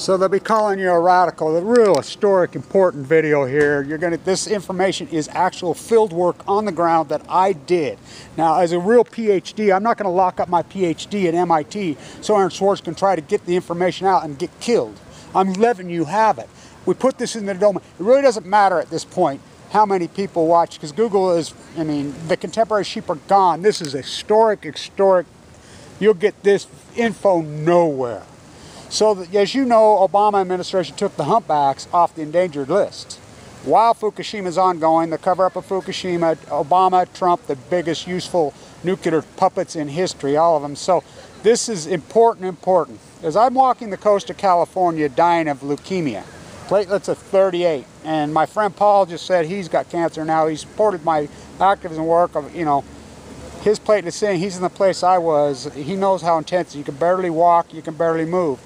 So they'll be calling you a radical. The real historic, important video here. This information is actual field work on the ground that I did. Now, as a real PhD, I'm not going to lock up my PhD at MIT so Aaron Swartz can try to get the information out and get killed. I'm letting you have it. We put this in the domain. It really doesn't matter at this point how many people watch, because Google is, I mean, the contemporary sheep are gone. This is historic. You'll get this info nowhere. So, as you know, Obama administration took the humpbacks off the endangered list. While Fukushima is ongoing, the cover-up of Fukushima, Obama, Trump, the biggest useful nuclear puppets in history, all of them. So this is important. As I'm walking the coast of California dying of leukemia, platelets of 38, and my friend Paul just said he's got cancer now. He supported my activism work of, you know, his platelets saying he's in the place I was. He knows how intense. You can barely walk, you can barely move.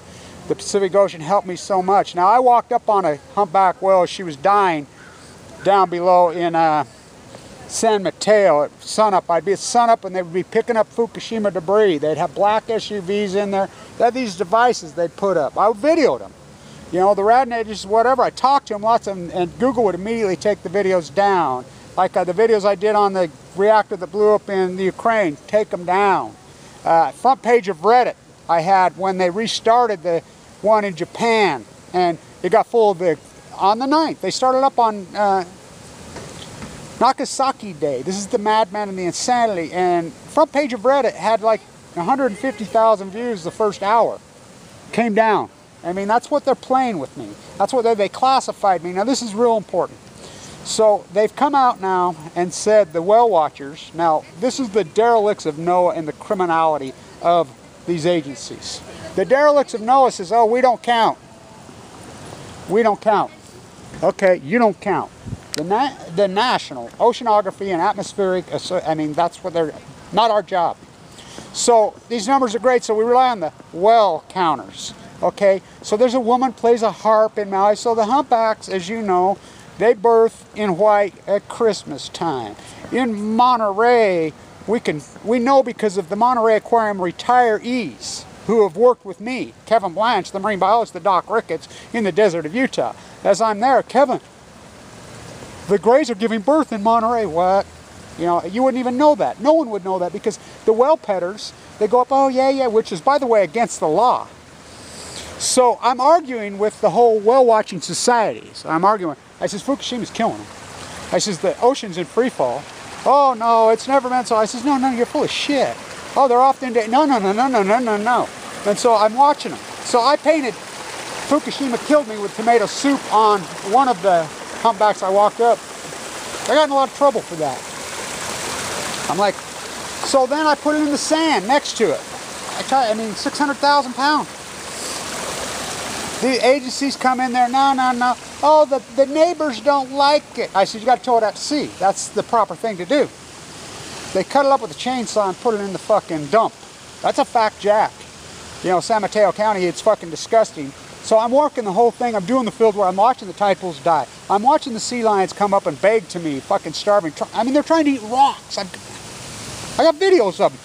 The Pacific Ocean helped me so much. Now, I walked up on a humpback whale. She was dying down below in San Mateo at sunup. I'd be at sunup and they would be picking up Fukushima debris. They'd have black SUVs in there. They had these devices they'd put up. I videoed them. You know, the rad agencies, whatever. I talked to them lots of them, and Google would immediately take the videos down. Like the videos I did on the reactor that blew up in the Ukraine, take them down. Front page of Reddit I had when they restarted the one in Japan, and it got full of the, on the 9th. They started up on Nagasaki Day. This is the madman and the insanity, and front page of Reddit had like 150,000 views the first hour. Came down. I mean, that's what they're playing with me. That's what they classified me. Now this is real important. So they've come out now and said, the whale watchers, now this is the derelicts of n.o.a.a. and the criminality of these agencies. The derelicts of n.o.a.a. says, oh, we don't count. We don't count. Okay, you don't count. The National Oceanography and Atmospheric, I mean, that's what they're, not our job. So these numbers are great, so we rely on the well counters. Okay, so there's a woman plays a harp in Maui. So the humpbacks, as you know, they birth in white at Christmas time. In Monterey, we know because of the Monterey Aquarium retirees who have worked with me, Kevin Blanche, the marine biologist, the Doc Ricketts, in the desert of Utah. As I'm there, Kevin, the grays are giving birth in Monterey. What? You know, you wouldn't even know that. No one would know that because the whale petters, they go up, oh yeah, which is, by the way, against the law. So I'm arguing with the whole whale watching societies. I'm arguing. I says, Fukushima's killing them. I says, the ocean's in free fall. Oh no, it's never been so. I says, no, you're full of shit. Oh, they're off in day. No. And so I'm watching them. So I painted Fukushima killed me with tomato soup on one of the humpbacks I walked up. I got in a lot of trouble for that. I'm like, so then I put it in the sand next to it. I mean, 600,000 pounds. The agencies come in there, no. Oh, the neighbors don't like it. I said, you got to tow it out to sea. That's the proper thing to do. They cut it up with a chainsaw and put it in the fucking dump. That's a fact, Jack. You know, San Mateo County, it's fucking disgusting. So I'm working the whole thing. I'm doing the field where I'm watching the tide pools die. I'm watching the sea lions come up and beg to me, fucking starving. I mean, they're trying to eat rocks. I got videos of them.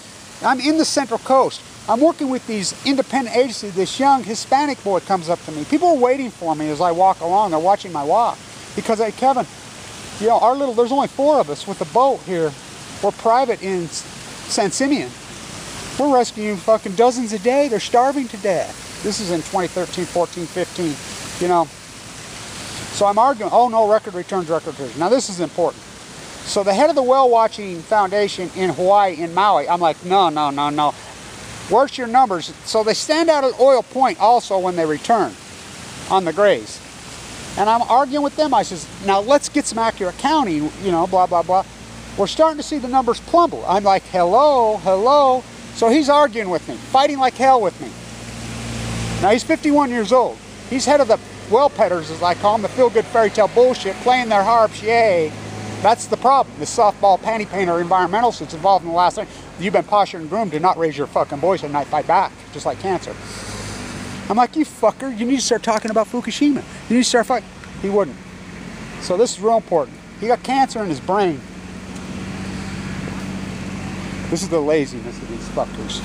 I'm in the Central Coast. I'm working with these independent agencies. This young Hispanic boy comes up to me. People are waiting for me as I walk along. They're watching my walk. Because, hey, Kevin, you know, there's only 4 of us with the boat here. We're private in San Simeon. We're rescuing fucking dozens a day. They're starving to death. This is in 2013, 14, 15, you know. So I'm arguing, oh no, record returns. Now this is important. So the head of the Whale Watching Foundation in Hawaii, in Maui, I'm like, no. Where's your numbers? So they stand out at Oil Point also when they return on the grays. And I'm arguing with them. I says, now let's get some accurate counting, you know, blah, blah, blah. We're starting to see the numbers plumble. I'm like, hello. So he's arguing with me, fighting like hell with me. Now he's 51 years old. He's head of the whale petters, as I call them, the feel-good fairy tale bullshit, playing their harps, yay. That's the problem. The softball panty painter environmentalists that's involved in the last thing. You've been postured and groomed to not raise your fucking voice at night, fight back, just like cancer. I'm like, you fucker, you need to start talking about Fukushima. You need to start fighting. He wouldn't. So this is real important. He got cancer in his brain. This is the laziness of these fuckers.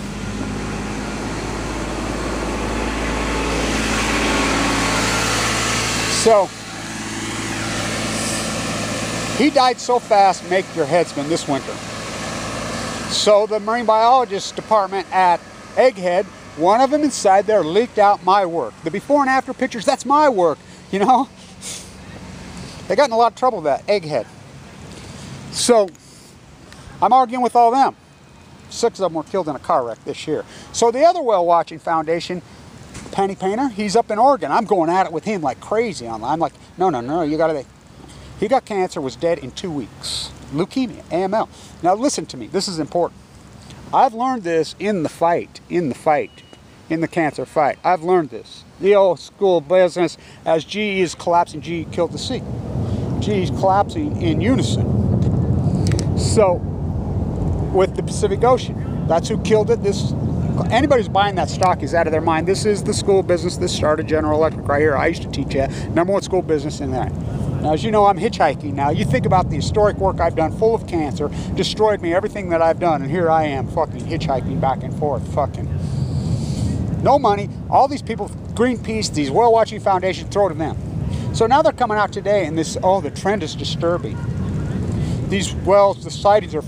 So he died so fast, make your head spin this winter. So the marine biologist department at Egghead, one of them inside there leaked out my work. The before and after pictures, that's my work, you know. They got in a lot of trouble with that, Egghead. So I'm arguing with all them. 6 of them were killed in a car wreck this year. So the other whale watching foundation, Penny Painter, he's up in Oregon. I'm going at it with him like crazy online. I'm like, no, you gotta. He got cancer, was dead in 2 weeks. Leukemia, AML. Now listen to me, this is important. I've learned this in the fight, in the cancer fight. I've learned this. The old school business, as GE is collapsing, GE killed the C. GE is collapsing in unison. So, with the Pacific Ocean, that's who killed it. Anybody who's buying that stock is out of their mind. This is the school business. This started General Electric right here. I used to teach at #1 school business in that. Now, as you know, I'm hitchhiking now. You think about the historic work I've done, full of cancer, destroyed me, everything that I've done, and here I am fucking hitchhiking back and forth, fucking. No money, all these people, Greenpeace, these whale watching foundations, throw to them. So now they're coming out today and this, oh, the trend is disturbing. These whales, the sightings are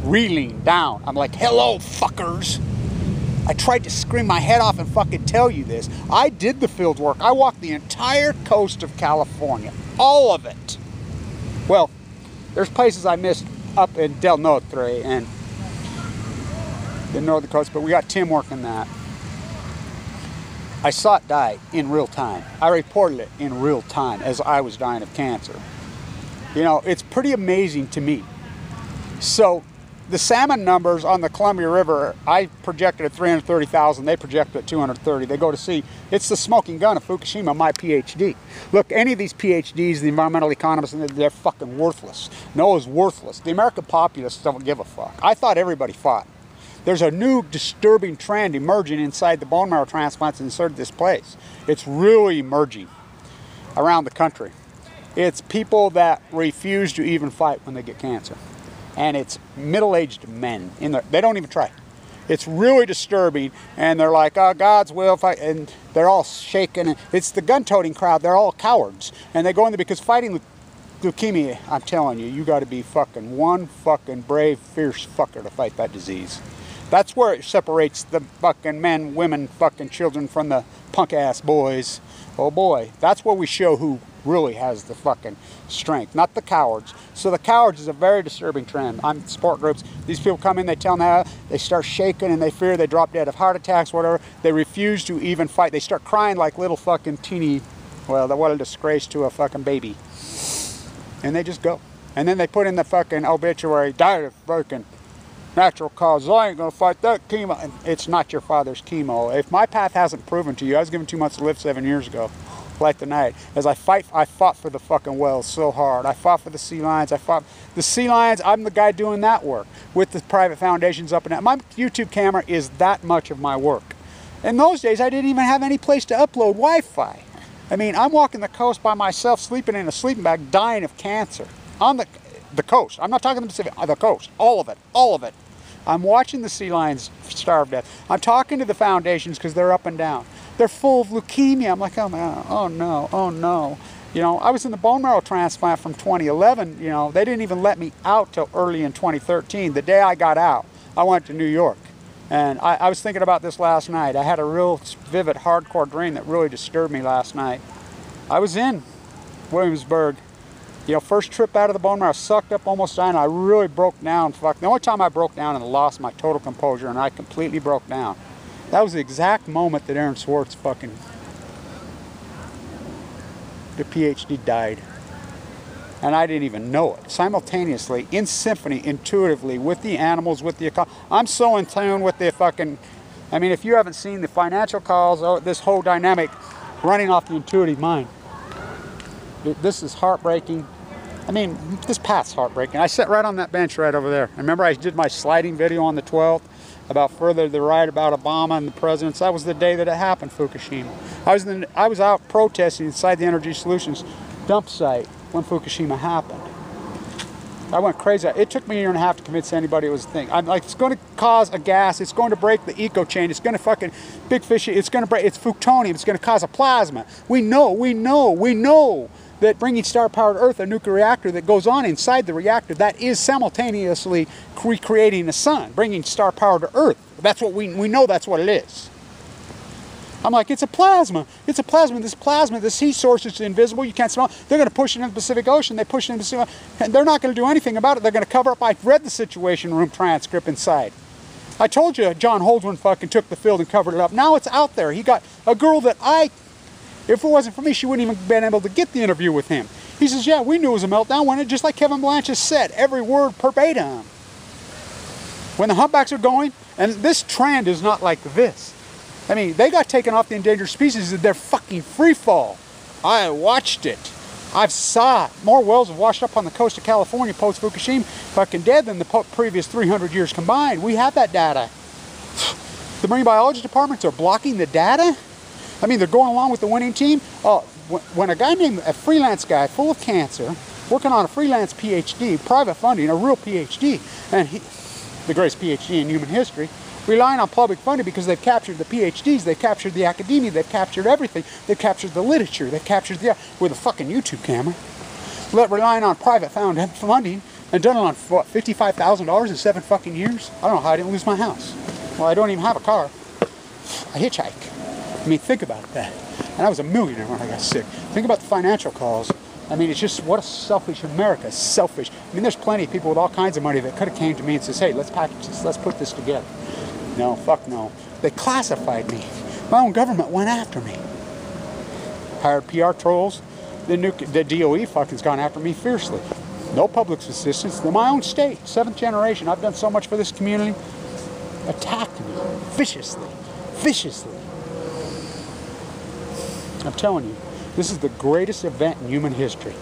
reeling down. I'm like, hello, fuckers. I tried to scream my head off and fucking tell you this. I did the field work. I walked the entire coast of California. All of it. Well, there's places I missed up in n.o.a.a and the northern coast, but we got Tim working that. I saw it die in real time. I reported it in real time as I was dying of cancer. You know, it's pretty amazing to me. So, the salmon numbers on the Columbia River, I projected at 330,000, they projected at 230. They go to sea. It's the smoking gun of Fukushima, my PhD. Look, any of these PhDs, the environmental economists, they're fucking worthless. n.o.a.a is worthless. The American populace don't give a fuck. I thought everybody fought. There's a new disturbing trend emerging inside the bone marrow transplants inside this place. It's really emerging around the country. It's people that refuse to even fight when they get cancer. And it's middle-aged men. They don't even try. It's really disturbing. And they're like, oh, God's will. Fight. And they're all shaking. It's the gun-toting crowd. They're all cowards. And they go in there because fighting leukemia, I'm telling you, you got to be fucking one fucking brave, fierce fucker to fight that disease. That's where it separates the fucking men, women, fucking children from the punk-ass boys. Oh boy, that's where we show who really has the fucking strength, not the cowards. So the cowards is a very disturbing trend. I'm in support groups. These people come in, they tell them how, they start shaking and they fear they drop dead of heart attacks, whatever. They refuse to even fight. They start crying like little fucking teeny, well, what a disgrace to a fucking baby. And they just go. And then they put in the fucking obituary, died of fucking natural cause. I ain't gonna fight that chemo. And it's not your father's chemo. If my path hasn't proven to you, I was given 2 months to live 7 years ago. Like the night. As I fought for the fucking whales so hard. I fought for the sea lions. I fought the sea lions. I'm the guy doing that work with the private foundations up and down. My YouTube camera is that much of my work. In those days, I didn't even have any place to upload Wi-Fi. I mean, I'm walking the coast by myself, sleeping in a sleeping bag, dying of cancer on the coast. I'm not talking the Pacific. The coast, all of it, all of it. I'm watching the sea lions starve to death. I'm talking to the foundations because they're up and down. They're full of leukemia. I'm like, oh man, oh no, oh no. You know, I was in the bone marrow transplant from 2011. You know, they didn't even let me out till early in 2013. The day I got out, I went to New York. And I was thinking about this last night. I had a real vivid, hardcore dream that really disturbed me last night. I was in Williamsburg. You know, first trip out of the bone marrow, sucked up, almost dying. I really broke down. Fuck. The only time I broke down and lost my total composure, and I completely broke down. That was the exact moment that Aaron Swartz fucking, the PhD died. And I didn't even know it. Simultaneously, in symphony, intuitively, with the animals, with the, I'm so in tune with the fucking, I mean, if you haven't seen the financial calls, oh, this whole dynamic running off the intuitive mind. This is heartbreaking. I mean, this path's heartbreaking. I sat right on that bench right over there. I remember I did my sliding video on the 12th about further the right about Obama and the presidents. That was the day that it happened, Fukushima. I was out protesting inside the Energy Solutions dump site when Fukushima happened. I went crazy. It took me a year and a half to convince anybody it was a thing. I'm like, it's going to cause a gas. It's going to break the eco chain. It's going to fucking big fish. It's going to break. It's plutonium. It's going to cause a plasma. We know that bringing star-powered Earth, a nuclear reactor that goes on inside the reactor, that is simultaneously recreating the sun, bringing star-power to Earth. That's what we know. That's what it is. I'm like, it's a plasma. It's a plasma. This heat source is invisible. You can't smell it. They're going to push it into the Pacific Ocean. They push it into the Pacific Ocean. And they're not going to do anything about it. They're going to cover up. I read the Situation Room transcript inside. I told you John Holdren fucking took the field and covered it up. Now it's out there. He got a girl that if it wasn't for me, she wouldn't even been able to get the interview with him. He says, yeah, we knew it was a meltdown when it, just like Kevin Blanchett said, every word verbatim. When the humpbacks are going, and this trend is not like this. I mean, they got taken off the endangered species in their fucking free fall. I watched it. I've saw it. More whales have washed up on the coast of California post Fukushima fucking dead than the previous 300 years combined. We have that data. The marine biology departments are blocking the data. I mean, they're going along with the winning team. When a guy named, a freelance guy full of cancer, working on a freelance PhD, private funding, a real PhD, and the greatest PhD in human history, relying on public funding because they've captured the PhDs, they've captured the academia, they've captured everything, they've captured the literature, they've captured with a fucking YouTube camera. Relying on private funding and done it on what, $55,000 in 7 fucking years? I don't know how I didn't lose my house. Well, I don't even have a car. I hitchhike. I mean, think about that. And I was a millionaire when I got sick. Think about the financial calls. I mean, it's just, what a selfish America. Selfish. I mean, there's plenty of people with all kinds of money that could have came to me and says, hey, let's package this, let's put this together. No, fuck no. They classified me. My own government went after me. Hired PR trolls. The DOE fucking's gone after me fiercely. No public assistance. They're my own state. 7th generation. I've done so much for this community. Attacked me. Viciously. Viciously. I'm telling you, this is the greatest event in human history.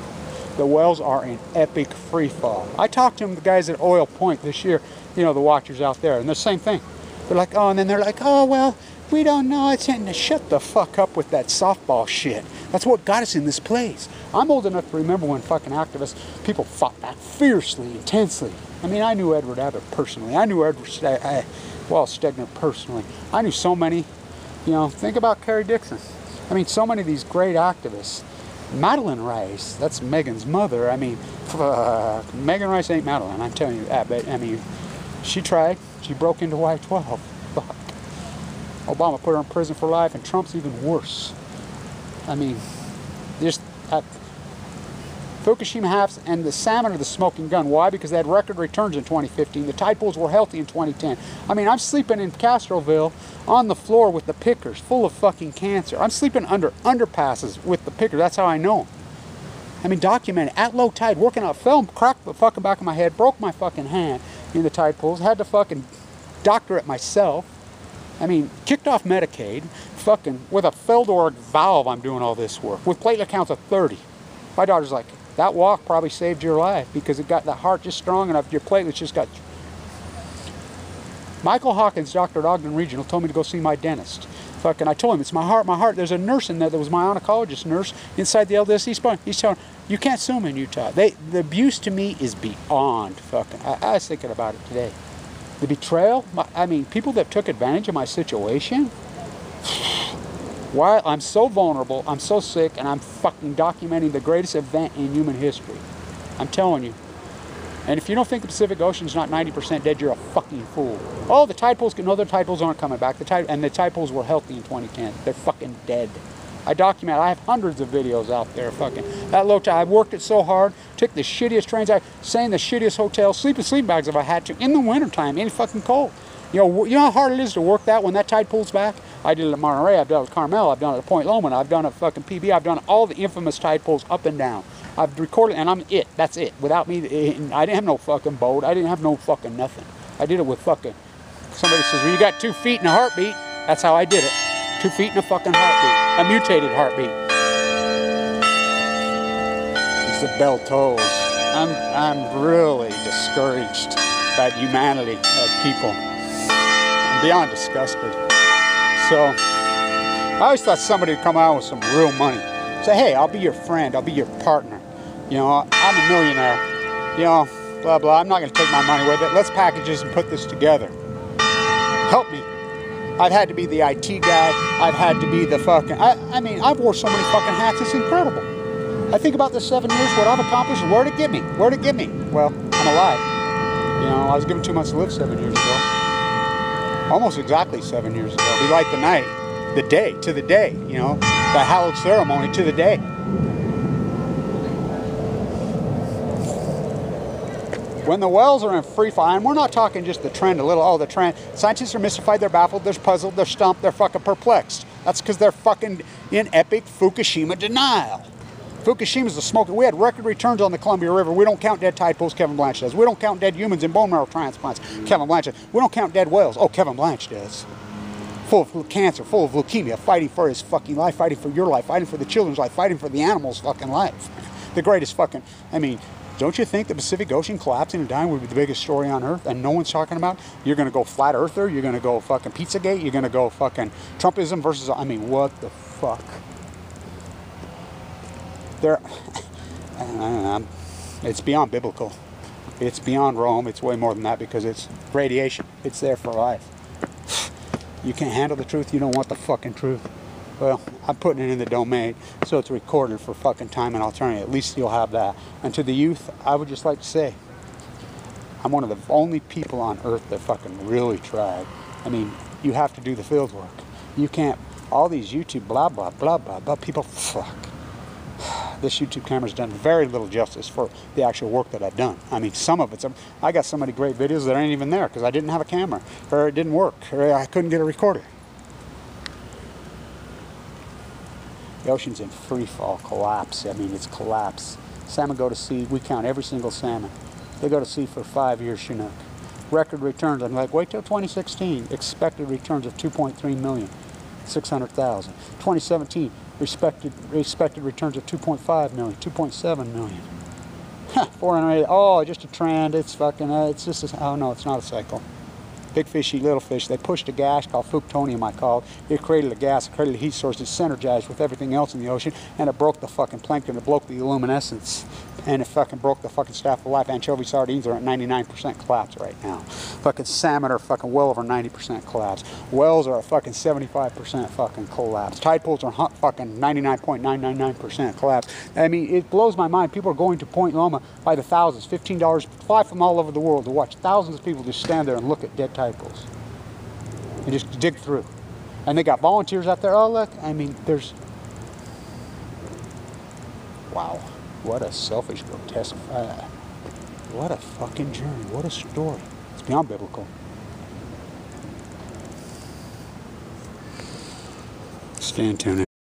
The whales are in epic free fall. I talked to the guys at Oil Point this year, you know, the watchers out there, and the same thing. They're like, oh, and then they're like, oh, well, we don't know. It's in. Shut the fuck up with that softball shit. That's what got us in this place. I'm old enough to remember when fucking activists, people fought back fiercely, intensely. I mean, I knew Edward Abbott personally. I knew Wallace Stegner personally. I knew so many, you know, think about Carrie Dixon. I mean, so many of these great activists. Madeline Rice, that's Megan's mother. I mean, Megan Rice ain't Madeline, I'm telling you that. But, I mean, she tried. She broke into Y-12. Fuck. Obama put her in prison for life, and Trump's even worse. I mean, just Fukushima halves and the salmon are the smoking gun. Why? Because they had record returns in 2015. The tide pools were healthy in 2010. I mean, I'm sleeping in Castroville on the floor with the pickers, full of fucking cancer. I'm sleeping under underpasses with the pickers. That's how I know. I mean, documented at low tide, working out film, cracked the fucking back of my head, broke my fucking hand in the tide pools, had to fucking doctor it myself. I mean, kicked off Medicaid, fucking with a Feldorg valve. I'm doing all this work with platelet counts of 30. My daughter's like, that walk probably saved your life because it got the heart just strong enough. Your platelets just got. Michael Hawkins, doctor at Ogden Regional, told me to go see my dentist. Fucking, I told him, it's my heart, my heart. There's a nurse in there that was my oncologist nurse inside the LDSC spine. He's telling, you can't sue them in Utah. The abuse to me is beyond fucking. I was thinking about it today. The betrayal, I mean, people that took advantage of my situation. While I'm so vulnerable, I'm so sick, and I'm fucking documenting the greatest event in human history. I'm telling you. And if you don't think the Pacific Ocean's not 90% dead, you're a fucking fool. Oh, the tide pools, no, the tide pools aren't coming back. The tide pools were healthy in 2010. They're fucking dead. I have hundreds of videos out there fucking. That low tide, I worked it so hard, took the shittiest trains, I stayed in the shittiest hotels, sleep in sleep bags if I had to, in the wintertime, any fucking cold. You know how hard it is to work that when that tide pulls back? I did it at Monterey, I've done it at Carmel, I've done it at Point Loma, I've done it at fucking PB, I've done all the infamous tide pulls up and down. I've recorded, and I'm it, that's it. Without me, I didn't have no fucking boat, I didn't have no fucking nothing. I did it with fucking, somebody says, well, you got 2 feet and a heartbeat. That's how I did it. 2 feet and a fucking heartbeat. A mutated heartbeat. It's the bell tolls. I'm really discouraged by the humanity of people. I'm beyond disgusted. So, I always thought somebody would come out with some real money. Say, hey, I'll be your friend, I'll be your partner. You know, I'm a millionaire. You know, blah, blah. I'm not going to take my money with it. Let's package this and put this together. Help me. I've had to be the IT guy. I've had to be the fucking... I mean, I've wore so many fucking hats. It's incredible. I think about the 7 years, what I've accomplished, where'd it get me? Where'd it get me? Well, I'm alive. You know, I was given 2 months to live 7 years ago. Almost exactly 7 years ago. We light the night, the day, to the day, you know, the hallowed ceremony to the day. When the whales are in free fall, and we're not talking just the trend, the trend. Scientists are mystified, they're baffled, they're puzzled, they're stumped, they're fucking perplexed. That's because they're fucking in epic Fukushima denial. Fukushima's the smoke. We had record returns on the Columbia River. We don't count dead tide pools, Kevin Blanch does. We don't count dead humans in bone marrow transplants, Kevin Blanch does. We don't count dead whales. Oh, Kevin Blanch does. Full of cancer, full of leukemia, fighting for his fucking life, fighting for your life, fighting for the children's life, fighting for the animals' fucking life. The greatest fucking, I mean, don't you think the Pacific Ocean collapsing and dying would be the biggest story on Earth and no one's talking about? You're going to go flat earther, you're going to go fucking Pizzagate, you're going to go fucking Trumpism versus, I mean, what the fuck? It's beyond biblical. It's beyond Rome. It's way more than that because it's radiation. It's there for life. You can't handle the truth, you don't want the fucking truth. Well, I'm putting it in the domain, so it's recorded for fucking time and alternative. At least you'll have that. And to the youth, I would just like to say, I'm one of the only people on earth that fucking really tried. I mean, you have to do the field work. You can't, all these YouTube blah, blah, blah, blah, blah, people, fuck. This YouTube camera's done very little justice for the actual work that I've done. I mean, some of it's, I got so many great videos that ain't even there because I didn't have a camera, or it didn't work, or I couldn't get a recorder. The ocean's in free fall, collapse. I mean, it's collapse. Salmon go to sea. We count every single salmon. They go to sea for 5 years, Chinook. Record returns, I'm like, wait till 2016. Expected returns of 2.3 million, 600,000. 2017, expected returns of 2.5 million, 2.7 million. 480, oh, just a trend. It's fucking, it's just, oh no, it's not a cycle. Big fish eat little fish. They pushed a gas called Fukushima, I call it. It created a gas, it created a heat source. It's synergized with everything else in the ocean, and it broke the fucking plankton. It broke the luminescence, and it fucking broke the fucking staff of life. Anchovy sardines are at 99% collapse right now. Fucking salmon are fucking well over 90% collapse. Whales are at fucking 75% fucking collapse. Tide pools are fucking 99.999% collapse. I mean, it blows my mind. People are going to Point Loma by the thousands, $15, fly from all over the world to watch thousands of people just stand there and look at dead tide pools and just dig through. And they got volunteers out there. Oh, look, I mean, there's, wow, what a selfish, grotesque, what a fucking journey, what a story. It's beyond biblical. Stay tuned.